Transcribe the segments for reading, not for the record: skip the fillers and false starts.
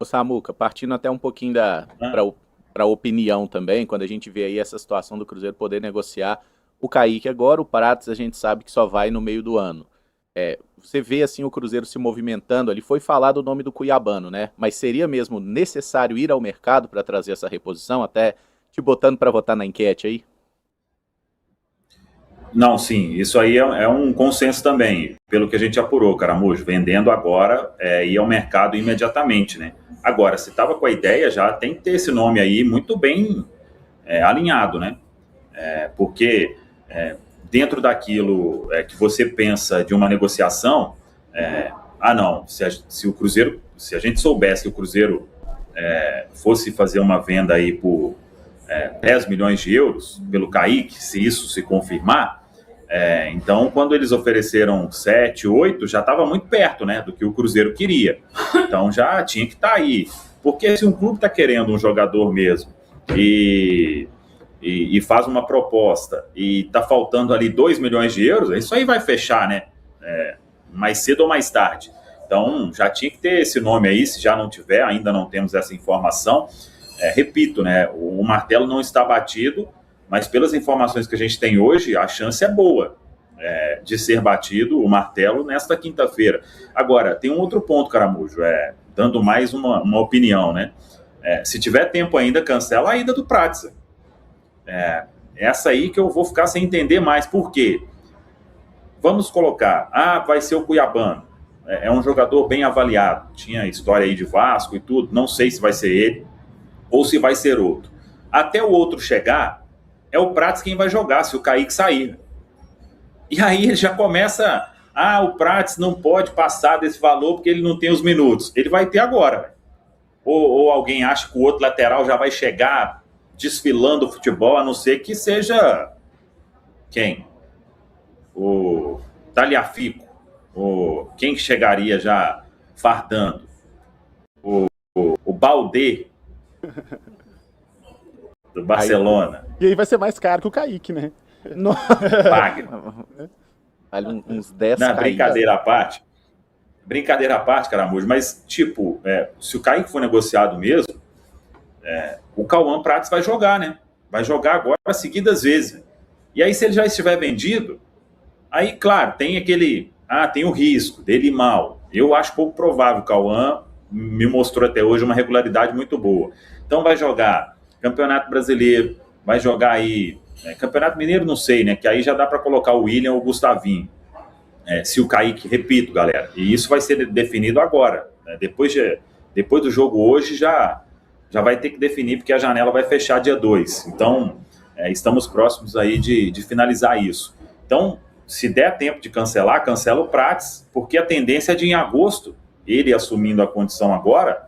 Ô Samuca, partindo até um pouquinho Né? para a opinião também, quando a gente vê aí essa situação do Cruzeiro poder negociar o Kaique agora, o Prates a gente sabe que só vai no meio do ano. Você vê assim o Cruzeiro se movimentando ali, foi falado o nome do Cuiabano, né? Mas seria mesmo necessário ir ao mercado para trazer essa reposição, até te botando para votar na enquete aí? Não, sim, isso aí é um consenso também, pelo que a gente apurou, Caramujo, vendendo agora ir ao mercado imediatamente, né? Agora, se estava com a ideia, já tem que ter esse nome aí muito bem alinhado, né? Porque dentro daquilo que você pensa de uma negociação, não, se o Cruzeiro, se a gente soubesse que o Cruzeiro fosse fazer uma venda aí por 10 milhões de euros pelo Kaique, se isso se confirmar, então quando eles ofereceram 7, 8, já estava muito perto, né, do que o Cruzeiro queria. Então já tinha que estar aí. Porque se um clube está querendo um jogador mesmo e faz uma proposta e está faltando ali 2 milhões de euros, isso aí vai fechar, né? Mais cedo ou mais tarde. Então, já tinha que ter esse nome aí, se já não tiver, ainda não temos essa informação. Repito, né? O martelo não está batido, mas pelas informações que a gente tem hoje, a chance é boa de ser batido o martelo nesta quinta-feira. Agora, tem um outro ponto, Caramujo, dando mais uma opinião, né? Se tiver tempo ainda, cancela a ida do Prates. Essa aí que eu vou ficar sem entender mais. Por quê? Vamos colocar, vai ser o Cuiabano. É um jogador bem avaliado. Tinha história aí de Vasco e tudo. Não sei se vai ser ele ou se vai ser outro. Até o outro chegar, é o Prates quem vai jogar, se o Kaique sair. E aí ele já começa, o Prates não pode passar desse valor porque ele não tem os minutos. Ele vai ter agora. Ou alguém acha que o outro lateral já vai chegar desfilando o futebol, a não ser que seja quem? O Taliafico, quem chegaria já fardando? O Baldé, do Barcelona. E aí vai ser mais caro que o Kaique, né? Paga. Vale uns 10 Não, brincadeira à parte. Brincadeira à parte, Caramujo, mas, tipo, se o Kaique for negociado mesmo, o Cauã Prates vai jogar, né? Vai jogar agora seguidas vezes. E aí, se ele já estiver vendido, aí, claro, tem tem o risco dele ir mal. Eu acho pouco provável. O Cauã me mostrou até hoje uma regularidade muito boa. Então, vai jogar Campeonato Brasileiro, vai jogar aí Campeonato Mineiro, não sei, né? Que aí já dá para colocar o William ou o Gustavinho. Se o Kaique, repito, galera, e isso vai ser definido agora. Né? Depois do jogo hoje, já vai ter que definir, porque a janela vai fechar dia 2. Então, estamos próximos aí de finalizar isso. Então, se der tempo de cancelar, cancela o Prates, porque a tendência é de em agosto, ele assumindo a condição agora,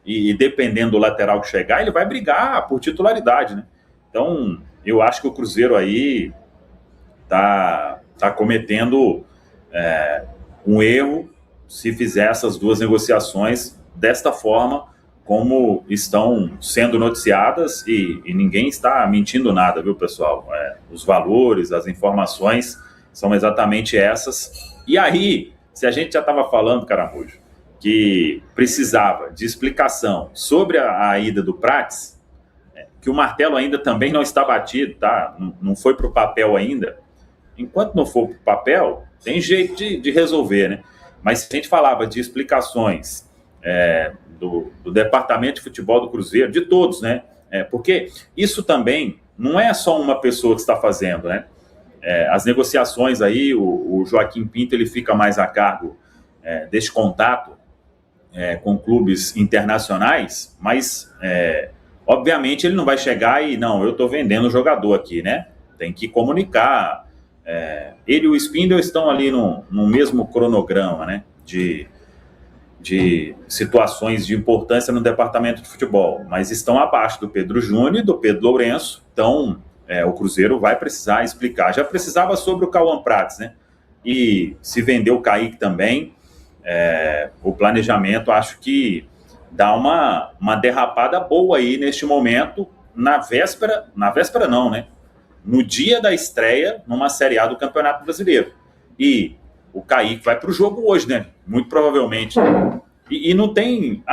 e dependendo do lateral que chegar, ele vai brigar por titularidade, né? Então, eu acho que o Cruzeiro aí tá cometendo um erro se fizer essas duas negociações desta forma como estão sendo noticiadas e ninguém está mentindo nada, viu, pessoal? Os valores, as informações são exatamente essas. E aí, se a gente já estava falando, Caramujo, que precisava de explicação sobre a ida do Prates, que o martelo ainda também não está batido, tá? Não foi para o papel ainda. Enquanto não for para o papel, tem jeito de resolver, né? Mas se a gente falava de explicações do departamento de futebol do Cruzeiro, de todos, né? Porque isso também não é só uma pessoa que está fazendo, né? As negociações aí, o Joaquim Pinto, ele fica mais a cargo deste contato com clubes internacionais, mas obviamente ele não vai chegar e, não, eu estou vendendo o jogador aqui, né? Tem que comunicar. Ele e o Spindle estão ali no mesmo cronograma, né? De situações de importância no departamento de futebol, mas estão abaixo do Pedro Júnior e do Pedro Lourenço. Então, o Cruzeiro vai precisar explicar. Já precisava sobre o Cauã Prates, né? E se vender o Kaique também, o planejamento acho que dá uma derrapada boa aí neste momento, na véspera não, né? No dia da estreia numa Série A do Campeonato Brasileiro. E o Kaique vai para o jogo hoje, né? Muito provavelmente. E não tem...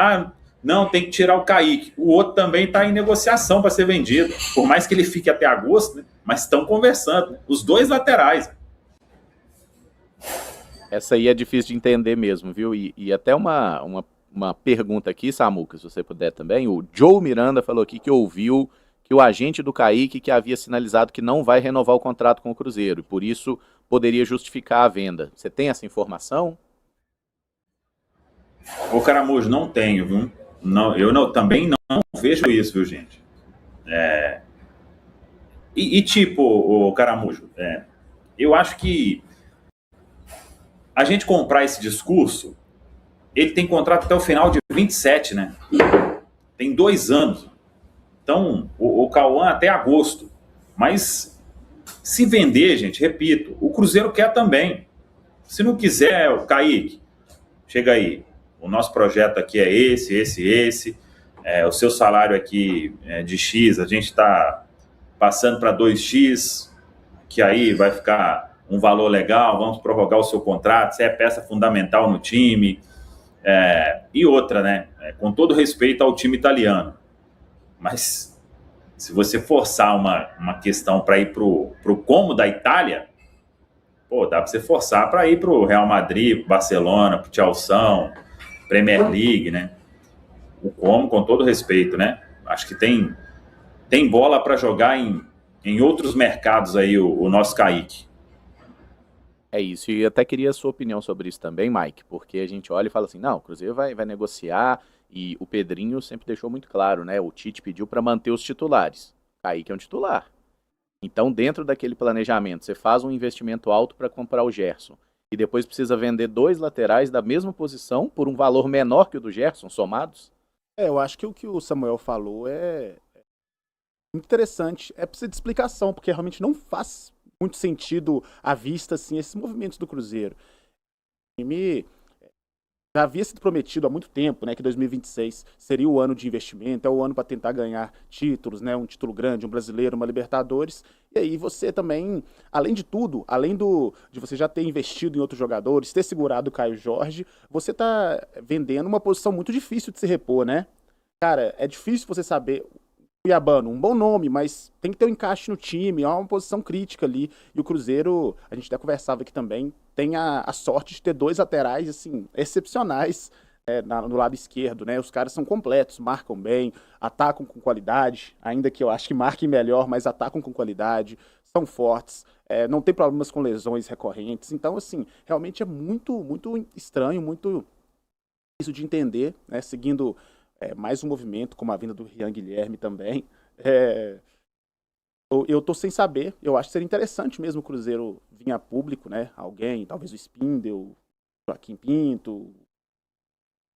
Não, tem que tirar o Kaique. O outro também está em negociação para ser vendido. Por mais que ele fique até agosto, né? Mas estão conversando. Né? Os dois laterais. Essa aí é difícil de entender mesmo, viu? E até uma pergunta aqui, Samuca, se você puder também. O Joe Miranda falou aqui que ouviu que o agente do Kaique que havia sinalizado que não vai renovar o contrato com o Cruzeiro, e por isso poderia justificar a venda. Você tem essa informação? Ô, Caramujo, não tenho, viu? Não, também não vejo isso, viu, gente? Tipo, o Caramujo, eu acho que a gente comprar esse discurso, ele tem contrato até o final de 27, né? Tem 2 anos. Então, o Cauã até agosto. Mas se vender, gente, repito, o Cruzeiro quer também. Se não quiser, o Kaique, chega aí. O nosso projeto aqui é esse. O seu salário aqui é de X, a gente está passando para 2X, que aí vai ficar um valor legal, vamos prorrogar o seu contrato, você é peça fundamental no time. E outra, né? Com todo respeito ao time italiano. Mas se você forçar uma questão para ir para o como da Itália, pô, dá para você forçar para ir para o Real Madrid, pro Barcelona, para o Chelsea, Premier League, né? O como, com todo respeito, né? Acho que tem bola para jogar em outros mercados aí o nosso Kaique. É isso, e eu até queria a sua opinião sobre isso também, Mike, porque a gente olha e fala assim, não, o Cruzeiro vai negociar, e o Pedrinho sempre deixou muito claro, né? O Tite pediu para manter os titulares. Kaique é um titular. Então, dentro daquele planejamento, você faz um investimento alto para comprar o Gerson, e depois precisa vender 2 laterais da mesma posição por um valor menor que o do Gerson, somados? Eu acho que o que o Samuel falou é muito interessante. É preciso de explicação, porque realmente não faz muito sentido à vista, assim, esses movimentos do Cruzeiro. O time já havia sido prometido há muito tempo, né, que 2026 seria o ano de investimento, é o ano para tentar ganhar títulos, né, um título grande, um brasileiro, uma Libertadores. E aí você também, além de tudo, de você já ter investido em outros jogadores, ter segurado o Caio Jorge, você tá vendendo uma posição muito difícil de se repor, né? Cara, é difícil você saber. Cuiabano, um bom nome, mas tem que ter um encaixe no time, é uma posição crítica ali. E o Cruzeiro, a gente até conversava aqui também, tem a sorte de ter 2 laterais, assim, excepcionais no lado esquerdo, né? Os caras são completos, marcam bem, atacam com qualidade, ainda que eu acho que marquem melhor, mas atacam com qualidade, são fortes, não tem problemas com lesões recorrentes. Então, assim, realmente é muito, muito estranho, muito difícil de entender, né? Seguindo mais um movimento, como a vinda do Rian Guilherme também. Eu tô sem saber, eu acho que seria interessante mesmo o Cruzeiro vir a público, né? Alguém, talvez o Spindel, o Joaquim Pinto, o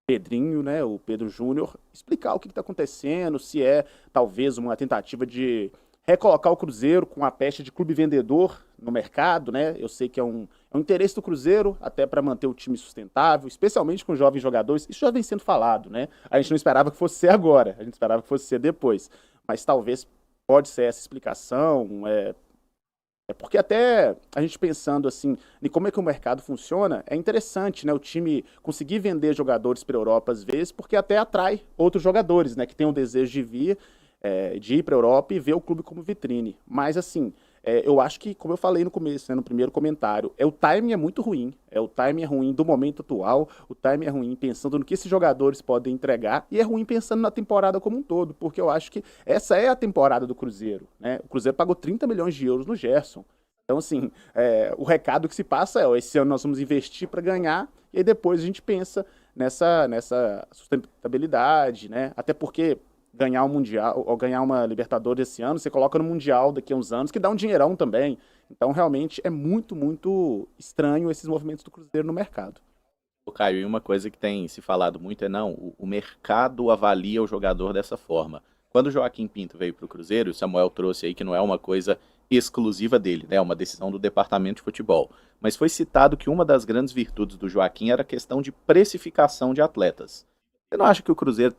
Pedrinho, né? O Pedro Júnior, explicar o que está acontecendo, se é talvez uma tentativa de recolocar o Cruzeiro com a peste de clube vendedor no mercado, né? Eu sei que é um interesse do Cruzeiro até para manter o time sustentável, especialmente com jovens jogadores. Isso já vem sendo falado, né? A gente não esperava que fosse ser agora, a gente esperava que fosse ser depois. Mas talvez pode ser essa explicação. Porque até a gente pensando assim, em como é que o mercado funciona, é interessante, né? O time conseguir vender jogadores para a Europa às vezes, porque até atrai outros jogadores, né? Que tem o desejo de ir para a Europa e ver o clube como vitrine. Mas, assim, eu acho que, como eu falei no começo, né, no primeiro comentário, o timing é muito ruim. O timing é ruim do momento atual, o timing é ruim pensando no que esses jogadores podem entregar e é ruim pensando na temporada como um todo, porque eu acho que essa é a temporada do Cruzeiro, né? O Cruzeiro pagou 30 milhões de euros no Gerson. Então, assim, o recado que se passa esse ano nós vamos investir para ganhar e aí depois a gente pensa nessa sustentabilidade, né? Até porque ganhar um Mundial, ou ganhar uma Libertadores esse ano, você coloca no Mundial daqui a uns anos, que dá um dinheirão também. Então, realmente, é muito, muito estranho esses movimentos do Cruzeiro no mercado. Ô, Caio, e uma coisa que tem se falado muito é, não, o mercado avalia o jogador dessa forma. Quando o Joaquim Pinto veio para o Cruzeiro, o Samuel trouxe aí que não é uma coisa exclusiva dele, né? É uma decisão do departamento de futebol. Mas foi citado que uma das grandes virtudes do Joaquim era a questão de precificação de atletas. Você não acha que o Cruzeiro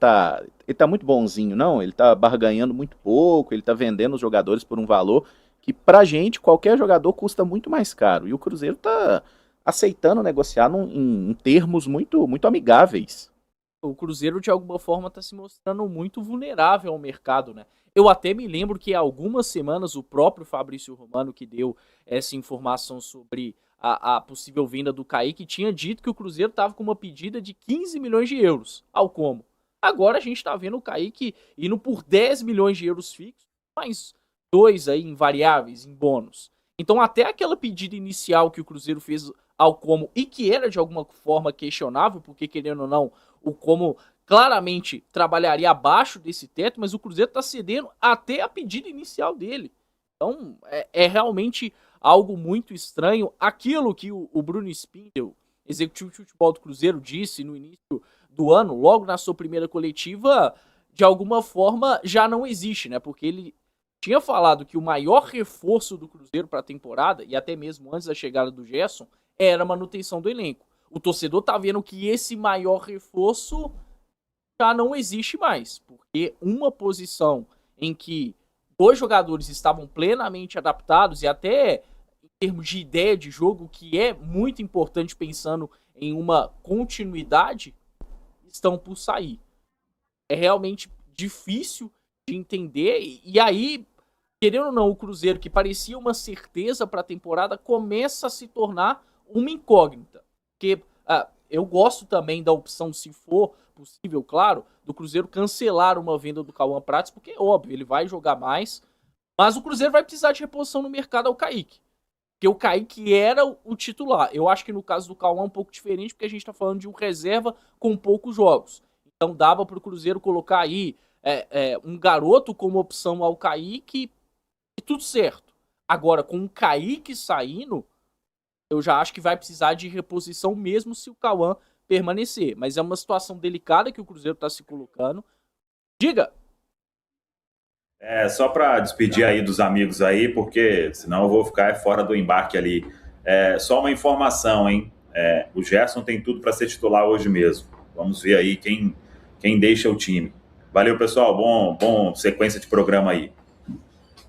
ele tá muito bonzinho, não? Ele tá barganhando muito pouco, ele tá vendendo os jogadores por um valor que pra gente, qualquer jogador custa muito mais caro. E o Cruzeiro tá aceitando negociar em termos muito, muito amigáveis. O Cruzeiro, de alguma forma, está se mostrando muito vulnerável ao mercado, né? Eu até me lembro que há algumas semanas o próprio Fabrício Romano, que deu essa informação sobre a possível venda do Kaique, tinha dito que o Cruzeiro estava com uma pedida de 15 milhões de euros ao Como. Agora a gente está vendo o Kaique indo por 10 milhões de euros fixos, mais 2 aí em variáveis, em bônus. Então até aquela pedida inicial que o Cruzeiro fez ao Como e que era de alguma forma questionável, porque querendo ou não, o Como claramente trabalharia abaixo desse teto, mas o Cruzeiro está cedendo até a pedida inicial dele. Então é realmente algo muito estranho. Aquilo que o Bruno Spindel, executivo de futebol do Cruzeiro, disse no início do ano, logo na sua primeira coletiva, de alguma forma já não existe, né? Porque ele tinha falado que o maior reforço do Cruzeiro para a temporada, e até mesmo antes da chegada do Gerson, era a manutenção do elenco. O torcedor tá vendo que esse maior reforço já não existe mais, porque uma posição em que 2 jogadores estavam plenamente adaptados e até em termos de ideia de jogo, que é muito importante pensando em uma continuidade, estão por sair. É realmente difícil de entender e aí, querendo ou não, o Cruzeiro, que parecia uma certeza para a temporada, começa a se tornar uma incógnita. Porque eu gosto também da opção, se for possível, claro, do Cruzeiro cancelar uma venda do Cauã Prates, porque é óbvio, ele vai jogar mais, mas o Cruzeiro vai precisar de reposição no mercado ao Kaique. Porque o Kaique era o titular. Eu acho que no caso do Cauã é um pouco diferente, porque a gente tá falando de um reserva com poucos jogos. Então dava pro Cruzeiro colocar aí um garoto como opção ao Kaique e tudo certo. Agora, com o Kaique saindo, eu já acho que vai precisar de reposição mesmo se o Cauã permanecer. Mas é uma situação delicada que o Cruzeiro tá se colocando. Diga! Só para despedir aí dos amigos aí, porque senão eu vou ficar fora do embarque ali. Só uma informação, hein? O Gerson tem tudo para ser titular hoje mesmo. Vamos ver aí quem deixa o time. Valeu, pessoal. Bom sequência de programa aí.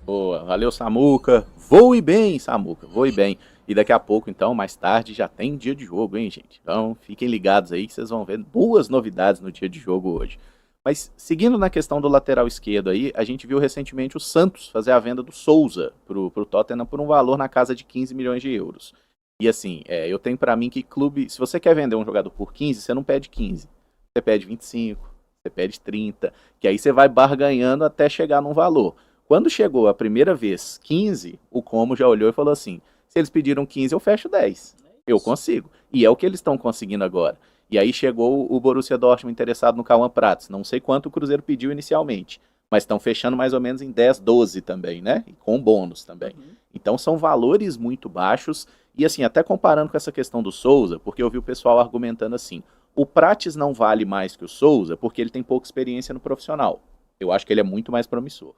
Boa, valeu, Samuca. Voe bem, Samuca, voe bem. E daqui a pouco, então, mais tarde, já tem dia de jogo, hein, gente? Então, fiquem ligados aí que vocês vão ver boas novidades no dia de jogo hoje. Mas, seguindo na questão do lateral esquerdo aí, a gente viu recentemente o Santos fazer a venda do Souza pro Tottenham por um valor na casa de 15 milhões de euros. E assim, eu tenho pra mim que clube, se você quer vender um jogador por 15, você não pede 15. Você pede 25, você pede 30, que aí você vai barganhando até chegar num valor. Quando chegou a primeira vez 15, o Como já olhou e falou assim, se eles pediram 15, eu fecho 10. Eu consigo. E é o que eles estão conseguindo agora. E aí chegou o Borussia Dortmund interessado no Cauã Prates. Não sei quanto o Cruzeiro pediu inicialmente, mas estão fechando mais ou menos em 10, 12 também, né? E com bônus também. Então são valores muito baixos. E assim, até comparando com essa questão do Souza, porque eu vi o pessoal argumentando assim, o Prates não vale mais que o Souza porque ele tem pouca experiência no profissional. Eu acho que ele é muito mais promissor.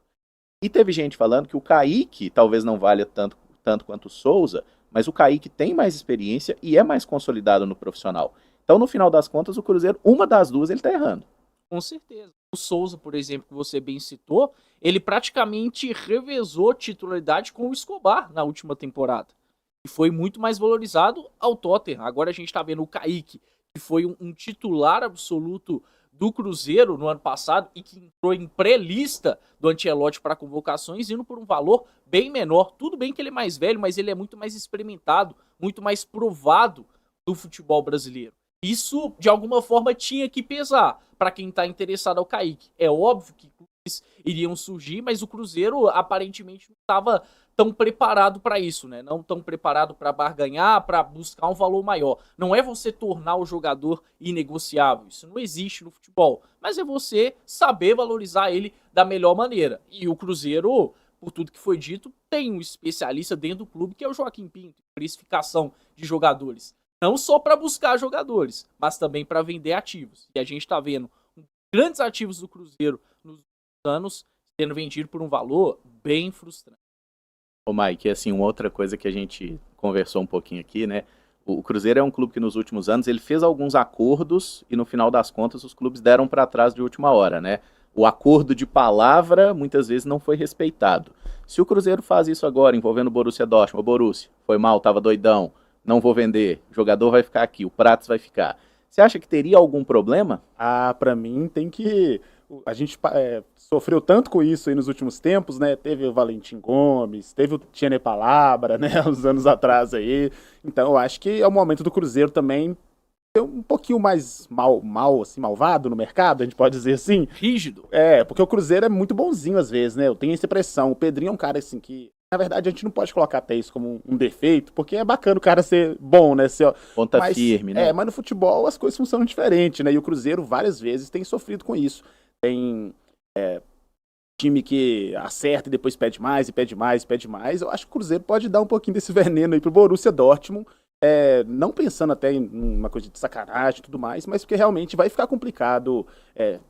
E teve gente falando que o Kaique talvez não valha tanto quanto o Souza, mas o Kaique tem mais experiência e é mais consolidado no profissional. Então, no final das contas, o Cruzeiro, uma das duas, ele tá errando. Com certeza. O Souza, por exemplo, que você bem citou, ele praticamente revezou titularidade com o Escobar na última temporada. E foi muito mais valorizado ao Tottenham. Agora a gente tá vendo o Kaique, que foi um titular absoluto do Cruzeiro no ano passado e que entrou em pré-lista do Ancelotti para convocações, indo por um valor bem menor. Tudo bem que ele é mais velho, mas ele é muito mais experimentado, muito mais provado do futebol brasileiro. Isso, de alguma forma, tinha que pesar para quem está interessado ao Kaique. É óbvio que clubes iriam surgir, mas o Cruzeiro aparentemente não estava tão preparado para isso, né? Não tão preparado para barganhar, para buscar um valor maior. Não é você tornar o jogador inegociável. Isso não existe no futebol. Mas é você saber valorizar ele da melhor maneira. E o Cruzeiro, por tudo que foi dito, tem um especialista dentro do clube que é o Joaquim Pinto, precificação de jogadores. Não só para buscar jogadores, mas também para vender ativos. E a gente está vendo grandes ativos do Cruzeiro nos anos sendo vendido por um valor bem frustrante. Ô Mike, assim, uma outra coisa que a gente conversou um pouquinho aqui, né? O Cruzeiro é um clube que nos últimos anos ele fez alguns acordos e no final das contas os clubes deram para trás de última hora, né? O acordo de palavra muitas vezes não foi respeitado. Se o Cruzeiro faz isso agora envolvendo o Borussia Dortmund, o Borussia foi mal, tava doidão, não vou vender, o jogador vai ficar aqui, o Prates vai ficar. Você acha que teria algum problema? Pra mim tem que... A gente sofreu tanto com isso aí nos últimos tempos, né? Teve o Valentim Gomes, teve o Tiene Palabra, né? Uns anos atrás aí. Então eu acho que é o momento do Cruzeiro também ser um pouquinho mais assim, malvado no mercado, a gente pode dizer assim. Rígido. Porque o Cruzeiro é muito bonzinho às vezes, né? Eu tenho essa impressão. O Pedrinho é um cara assim que... Na verdade, a gente não pode colocar até isso como um defeito, porque é bacana o cara ser bom, né? Ponta firme, né? Mas no futebol as coisas funcionam diferente, né? E o Cruzeiro várias vezes tem sofrido com isso. Tem time que acerta e depois pede mais, e pede mais, e pede mais. Eu acho que o Cruzeiro pode dar um pouquinho desse veneno aí pro Borussia Dortmund, não pensando até em uma coisa de sacanagem e tudo mais, mas porque realmente vai ficar complicado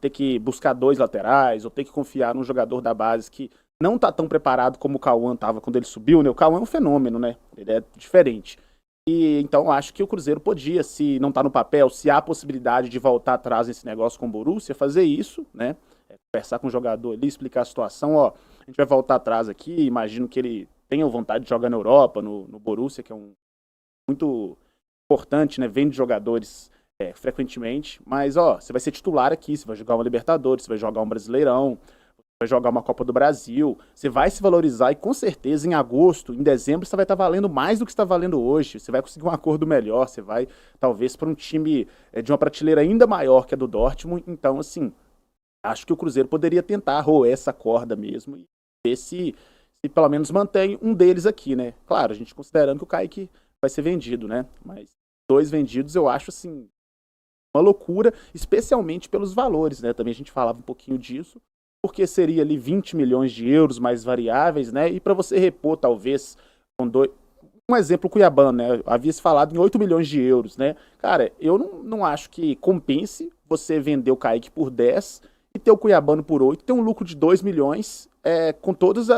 ter que buscar 2 laterais, ou ter que confiar num jogador da base que não tá tão preparado como o Cauã tava quando ele subiu, né? O Cauã é um fenômeno, né? Ele é diferente. E então eu acho que o Cruzeiro podia, se não tá no papel, se há a possibilidade de voltar atrás nesse negócio com o Borussia, fazer isso, né? Conversar com o jogador ali, explicar a situação, a gente vai voltar atrás aqui, imagino que ele tenha vontade de jogar na Europa, no Borussia, que é muito importante, né? Vende jogadores frequentemente, mas você vai ser titular aqui, você vai jogar uma Libertadores, você vai jogar um Brasileirão, vai jogar uma Copa do Brasil, você vai se valorizar e com certeza em agosto, em dezembro, você vai estar valendo mais do que está valendo hoje, você vai conseguir um acordo melhor, você vai talvez para um time de uma prateleira ainda maior que a do Dortmund, então assim, acho que o Cruzeiro poderia tentar roer essa corda mesmo e ver se pelo menos mantém um deles aqui, né? Claro, a gente considerando que o Kaique vai ser vendido, né? Mas 2 vendidos eu acho assim, uma loucura, especialmente pelos valores, né? Também a gente falava um pouquinho disso, porque seria ali 20 milhões de euros mais variáveis, né? E para você repor, talvez, com um exemplo cuiabano, né? Havia se falado em 8 milhões de euros, né? Cara, eu não acho que compense você vender o Kaique por 10 e ter o Cuiabano por 8, ter um lucro de 2 milhões, com todos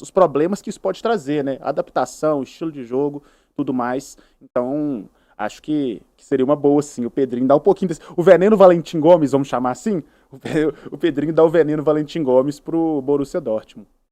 os problemas que isso pode trazer, né? Adaptação, estilo de jogo, tudo mais. Então, acho que seria uma boa, sim, o Pedrinho dar um pouquinho desse... O veneno Valentim Gomes, vamos chamar assim? O Pedrinho dá o veneno Valentim Gomes pro Borussia Dortmund.